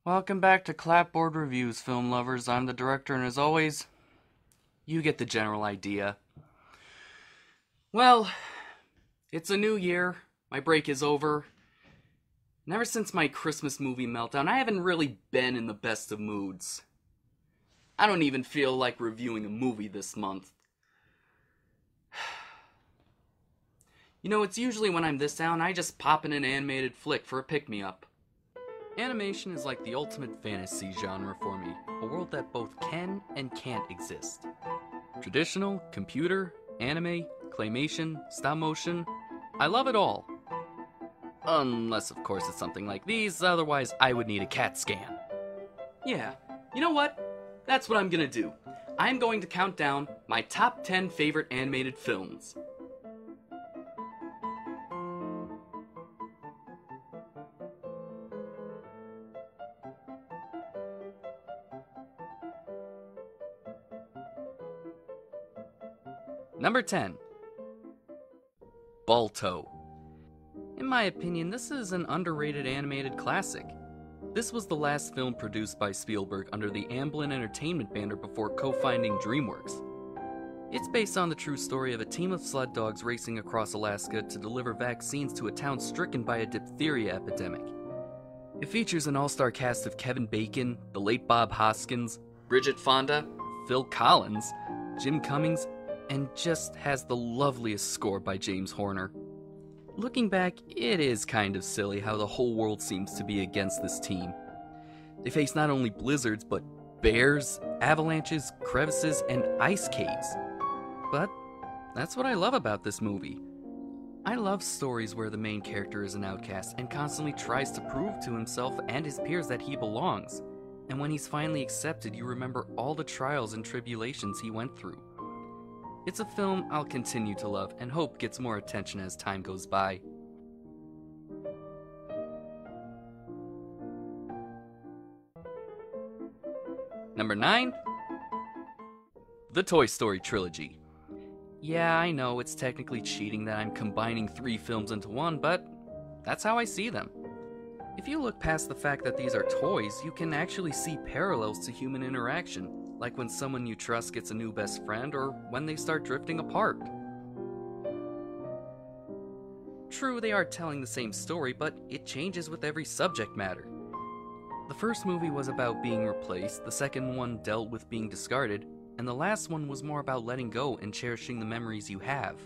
Welcome back to Clapboard Reviews, film lovers. I'm the director, and as always, you get the general idea. Well, it's a new year. My break is over. And ever since my Christmas movie meltdown, I haven't really been in the best of moods. I don't even feel like reviewing a movie this month. You know, it's usually when I'm this down, I just pop in an animated flick for a pick-me-up. Animation is like the ultimate fantasy genre for me, a world that both can and can't exist. Traditional, computer, anime, claymation, stop motion, I love it all. Unless, of course, it's something like these, otherwise I would need a CAT scan. Yeah, you know what? That's what I'm gonna do. I'm going to count down my top 10 favorite animated films. Number 10. Balto. In my opinion, this is an underrated animated classic. This was the last film produced by Spielberg under the Amblin Entertainment banner before co-founding DreamWorks. It's based on the true story of a team of sled dogs racing across Alaska to deliver vaccines to a town stricken by a diphtheria epidemic. It features an all-star cast of Kevin Bacon, the late Bob Hoskins, Bridget Fonda, Phil Collins, Jim Cummings, and just has the loveliest score by James Horner. Looking back, it is kind of silly how the whole world seems to be against this team. They face not only blizzards, but bears, avalanches, crevices, and ice caves. But that's what I love about this movie. I love stories where the main character is an outcast and constantly tries to prove to himself and his peers that he belongs. And when he's finally accepted, you remember all the trials and tribulations he went through. It's a film I'll continue to love and hope gets more attention as time goes by. Number 9. The Toy Story Trilogy. Yeah, I know it's technically cheating that I'm combining 3 films into one, but that's how I see them. If you look past the fact that these are toys, you can actually see parallels to human interaction. Like when someone you trust gets a new best friend, or when they start drifting apart. True, they are telling the same story, but it changes with every subject matter. The first movie was about being replaced, the second one dealt with being discarded, and the last one was more about letting go and cherishing the memories you have.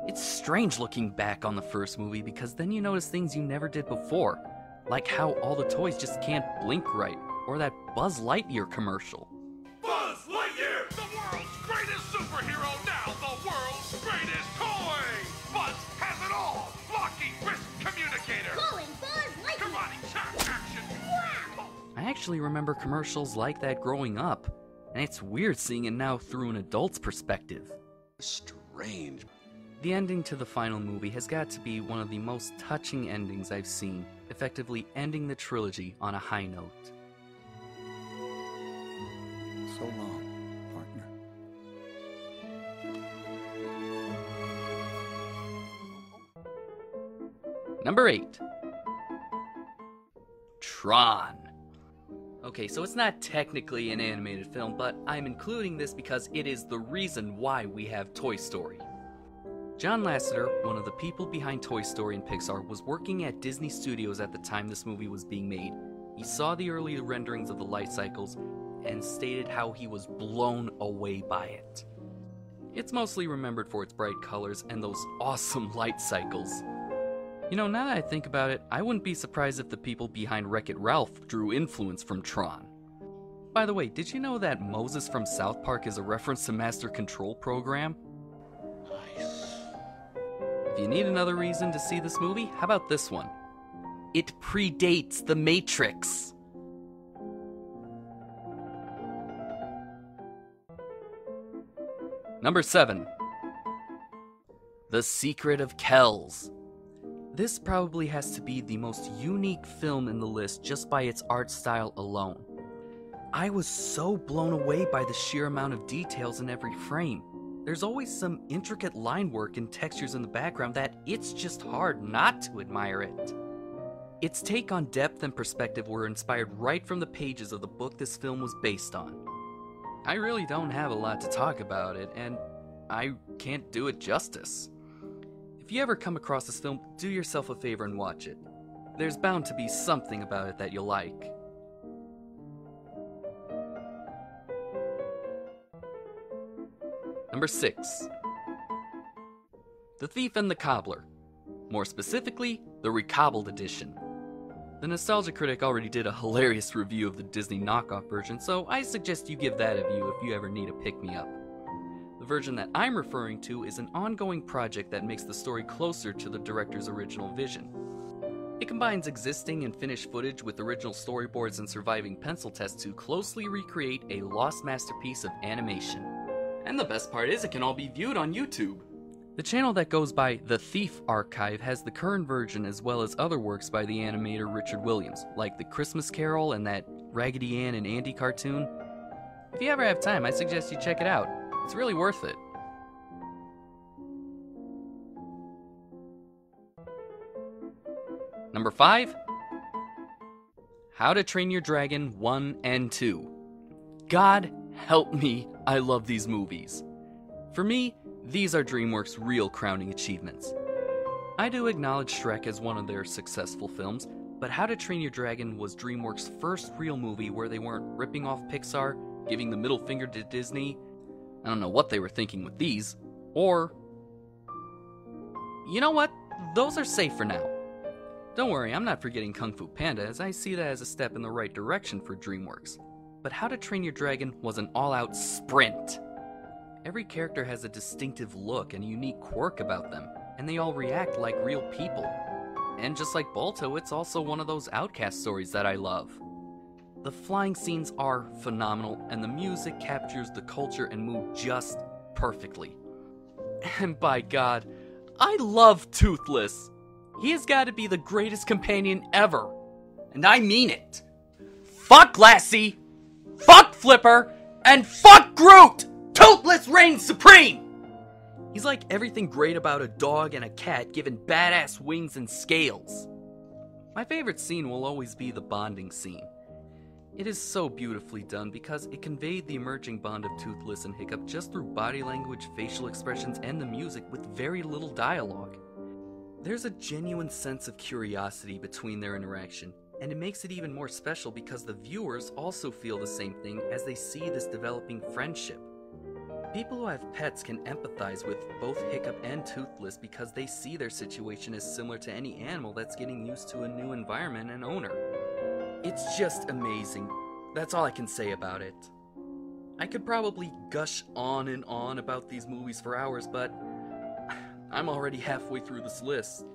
It's strange looking back on the first movie because then you notice things you never did before, like how all the toys just can't blink right. Or that Buzz Lightyear commercial. Buzz Lightyear! The world's greatest superhero, now the world's greatest toy! Buzz has it all! Blocky wrist communicator! Calling Buzz Lightyear! Karate chop action! Wow! I actually remember commercials like that growing up, and it's weird seeing it now through an adult's perspective. Strange. The ending to the final movie has got to be one of the most touching endings I've seen, effectively ending the trilogy on a high note. So long, partner. Number 8. Tron. Okay, so it's not technically an animated film, but I'm including this because it is the reason why we have Toy Story. John Lasseter, one of the people behind Toy Story and Pixar, was working at Disney Studios at the time this movie was being made. He saw the early renderings of the light cycles and stated how he was blown away by it. It's mostly remembered for its bright colors and those awesome light cycles. You know, now that I think about it, I wouldn't be surprised if the people behind Wreck-It Ralph drew influence from Tron. By the way, did you know that Moses from South Park is a reference to Master Control Program? Nice. If you need another reason to see this movie, how about this one? It predates The Matrix. Number 7. The Secret of Kells. This probably has to be the most unique film in the list just by its art style alone. I was so blown away by the sheer amount of details in every frame. There's always some intricate line work and textures in the background that it's just hard not to admire it. Its take on depth and perspective were inspired right from the pages of the book this film was based on. I really don't have a lot to talk about it, and I can't do it justice. If you ever come across this film, do yourself a favor and watch it. There's bound to be something about it that you'll like. Number 6. The Thief and the Cobbler. More specifically, the Recobbled edition. The Nostalgia Critic already did a hilarious review of the Disney knockoff version, so I suggest you give that a view if you ever need a pick-me-up. The version that I'm referring to is an ongoing project that makes the story closer to the director's original vision. It combines existing and finished footage with original storyboards and surviving pencil tests to closely recreate a lost masterpiece of animation. And the best part is it can all be viewed on YouTube. The channel that goes by The Thief Archive has the current version as well as other works by the animator Richard Williams, like The Christmas Carol and that Raggedy Ann and Andy cartoon. If you ever have time, I suggest you check it out. It's really worth it. Number 5. How to Train Your Dragon 1 and 2. God help me, I love these movies. For me, these are DreamWorks' real crowning achievements. I do acknowledge Shrek as one of their successful films, but How to Train Your Dragon was DreamWorks' first real movie where they weren't ripping off Pixar, giving the middle finger to Disney. I don't know what they were thinking with these, or... You know what? Those are safe for now. Don't worry, I'm not forgetting Kung Fu Panda, as I see that as a step in the right direction for DreamWorks. But How to Train Your Dragon was an all-out sprint. Every character has a distinctive look and a unique quirk about them, and they all react like real people. And just like Balto, it's also one of those outcast stories that I love. The flying scenes are phenomenal, and the music captures the culture and mood just perfectly. And by God, I love Toothless! He has got to be the greatest companion ever! And I mean it! Fuck Lassie! Fuck Flipper! And fuck Groot! Toothless reigns supreme! He's like everything great about a dog and a cat given badass wings and scales. My favorite scene will always be the bonding scene. It is so beautifully done because it conveyed the emerging bond of Toothless and Hiccup just through body language, facial expressions, and the music with very little dialogue. There's a genuine sense of curiosity between their interaction, and it makes it even more special because the viewers also feel the same thing as they see this developing friendship. People who have pets can empathize with both Hiccup and Toothless because they see their situation as similar to any animal that's getting used to a new environment and owner. It's just amazing. That's all I can say about it. I could probably gush on and on about these movies for hours, but I'm already halfway through this list.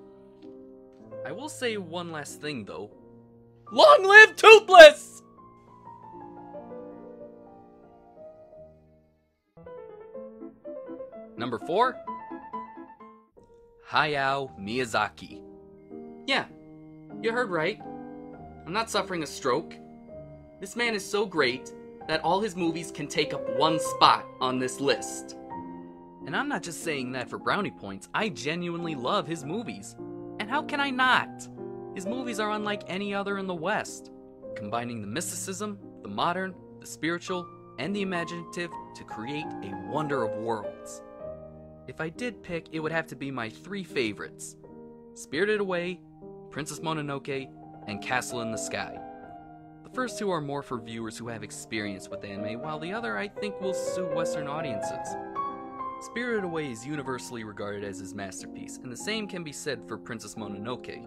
I will say one last thing though. Long live Toothless! Number 4. Hayao Miyazaki. Yeah, you heard right. I'm not suffering a stroke. This man is so great that all his movies can take up one spot on this list. And I'm not just saying that for brownie points, I genuinely love his movies. And how can I not? His movies are unlike any other in the West, combining the mysticism, the modern, the spiritual, and the imaginative to create a wonder of worlds. If I did pick, it would have to be my 3 favorites: Spirited Away, Princess Mononoke, and Castle in the Sky. The first 2 are more for viewers who have experience with anime, while the other I think will suit Western audiences. Spirited Away is universally regarded as his masterpiece, and the same can be said for Princess Mononoke.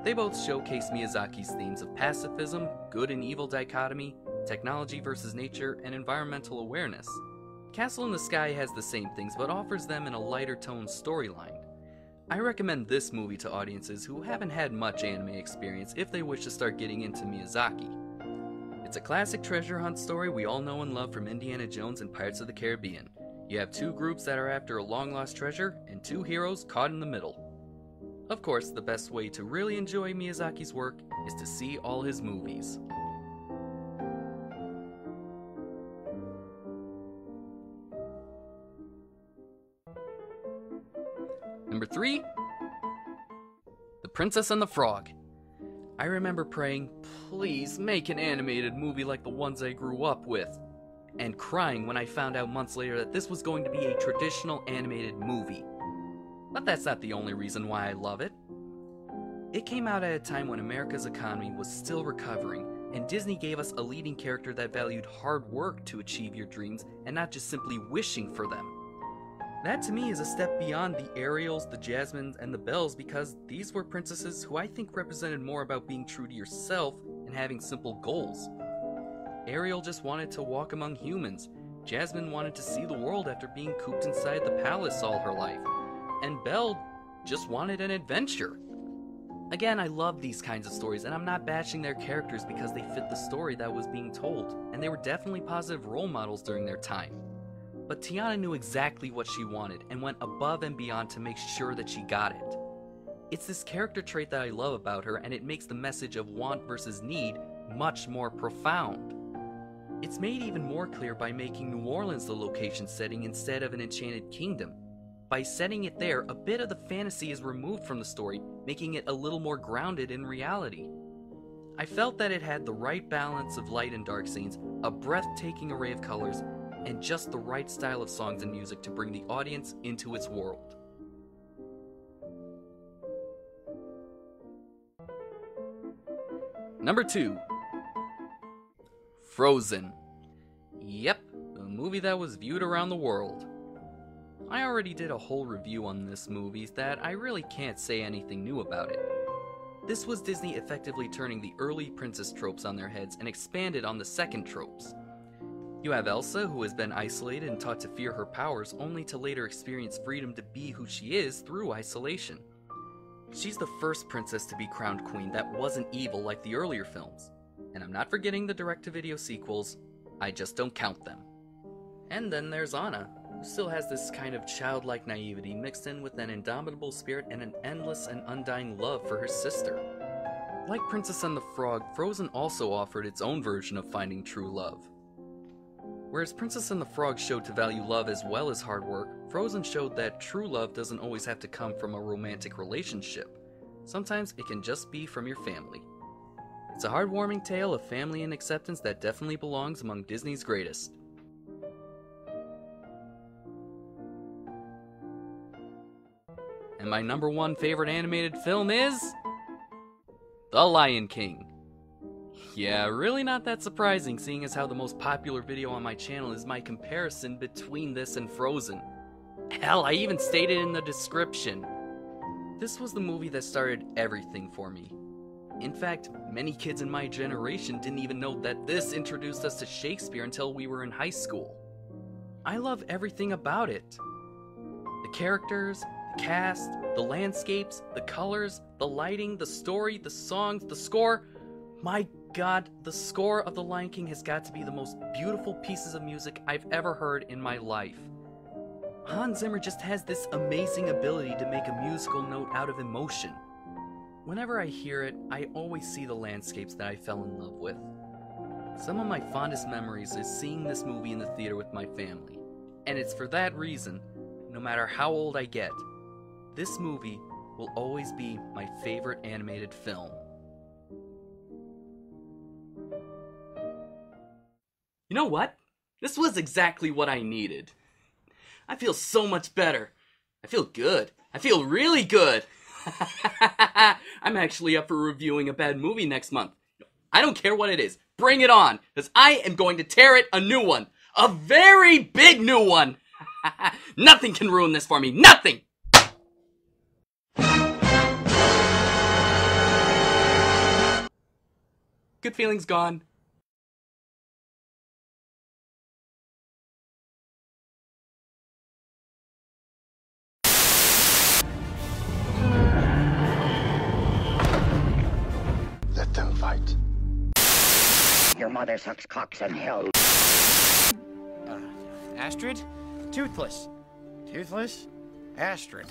They both showcase Miyazaki's themes of pacifism, good and evil dichotomy, technology versus nature, and environmental awareness. Castle in the Sky has the same things, but offers them in a lighter tone storyline. I recommend this movie to audiences who haven't had much anime experience if they wish to start getting into Miyazaki. It's a classic treasure hunt story we all know and love from Indiana Jones and Pirates of the Caribbean. You have 2 groups that are after a long-lost treasure, and 2 heroes caught in the middle. Of course, the best way to really enjoy Miyazaki's work is to see all his movies. Number 3. The Princess and the Frog. I remember praying, please make an animated movie like the ones I grew up with, and crying when I found out months later that this was going to be a traditional animated movie. But that's not the only reason why I love it. It came out at a time when America's economy was still recovering, and Disney gave us a leading character that valued hard work to achieve your dreams and not just simply wishing for them. That to me is a step beyond the Ariels, the Jasmines, and the Belles, because these were princesses who I think represented more about being true to yourself and having simple goals. Ariel just wanted to walk among humans, Jasmine wanted to see the world after being cooped inside the palace all her life, and Belle just wanted an adventure. Again, I love these kinds of stories, and I'm not bashing their characters because they fit the story that was being told, and they were definitely positive role models during their time. But Tiana knew exactly what she wanted, and went above and beyond to make sure that she got it. It's this character trait that I love about her, and it makes the message of want versus need much more profound. It's made even more clear by making New Orleans the location setting instead of an enchanted kingdom. By setting it there, a bit of the fantasy is removed from the story, making it a little more grounded in reality. I felt that it had the right balance of light and dark scenes, a breathtaking array of colors, and just the right style of songs and music to bring the audience into its world. Number 2. Frozen. Yep, a movie that was viewed around the world. I already did a whole review on this movie that I really can't say anything new about it. This was Disney effectively turning the early princess tropes on their heads and expanded on the second tropes. You have Elsa, who has been isolated and taught to fear her powers, only to later experience freedom to be who she is through isolation. She's the first princess to be crowned queen that wasn't evil like the earlier films. And I'm not forgetting the direct-to-video sequels, I just don't count them. And then there's Anna, who still has this kind of childlike naivety mixed in with an indomitable spirit and an endless and undying love for her sister. Like Princess and the Frog, Frozen also offered its own version of finding true love. Whereas Princess and the Frog showed to value love as well as hard work, Frozen showed that true love doesn't always have to come from a romantic relationship. Sometimes it can just be from your family. It's a heartwarming tale of family and acceptance that definitely belongs among Disney's greatest. And my number 1 favorite animated film is... The Lion King. Yeah, really not that surprising, seeing as how the most popular video on my channel is my comparison between this and Frozen. Hell, I even stated in the description. This was the movie that started everything for me. In fact, many kids in my generation didn't even know that this introduced us to Shakespeare until we were in high school. I love everything about it. The characters, the cast, the landscapes, the colors, the lighting, the story, the songs, the score. My God, the score of The Lion King has got to be the most beautiful pieces of music I've ever heard in my life. Hans Zimmer just has this amazing ability to make a musical note out of emotion. Whenever I hear it, I always see the landscapes that I fell in love with. Some of my fondest memories is seeing this movie in the theater with my family. And it's for that reason, no matter how old I get, this movie will always be my favorite animated film. You know what? This was exactly what I needed. I feel so much better. I feel good. I feel really good. I'm actually up for reviewing a bad movie next month. I don't care what it is. Bring it on, because I am going to tear it a new one. A very big new one. Nothing can ruin this for me. Nothing! Good feelings gone. Let them fight. Your mother sucks cocks in hell. Astrid? Toothless. Toothless? Astrid.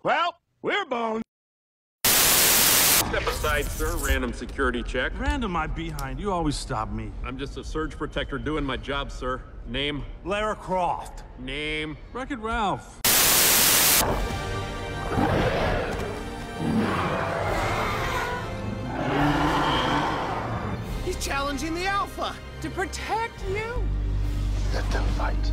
Well, we're boned. Step aside, sir. Random security check. Random, my behind. You always stop me. I'm just a surge protector doing my job, sir. Name? Lara Croft. Name? Wreck-It Ralph. challenging the Alpha to protect you. Let them fight.